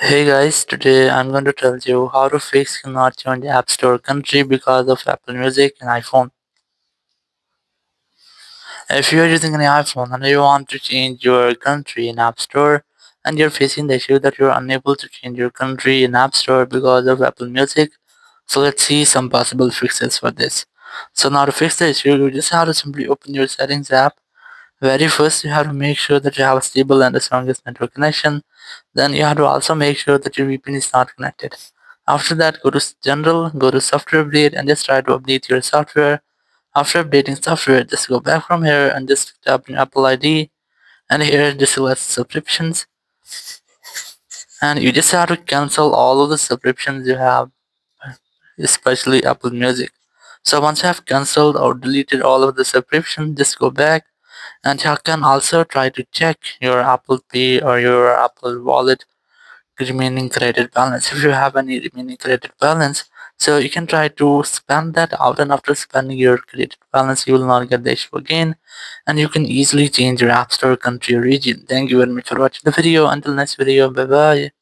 Hey guys, today I'm going to tell you how to fix cannot change App Store country because of Apple Music and iPhone. If you are using an iPhone and you want to change your country in App Store and you're facing the issue that you're unable to change your country in App Store because of Apple Music, so let's see some possible fixes for this. So now to fix the issue, you just have to simply open your settings app. Very first, you have to make sure that you have a stable and the strongest network connection. Then you have to also make sure that your VPN is not connected. After that, go to General, go to Software Update, and just try to update your software. After updating software, just go back from here and just tap in Apple ID, and here just select subscriptions, and you just have to cancel all of the subscriptions you have, especially Apple Music. So once you have cancelled or deleted all of the subscriptions, just go back, and you can also try to check your Apple Pay or your Apple Wallet remaining credit balance. If you have any remaining credit balance, so you can try to spend that out, and after spending your credit balance you will not get the issue again, and you can easily change your App Store country or region. Thank you very much for watching the video. Until next video, bye bye.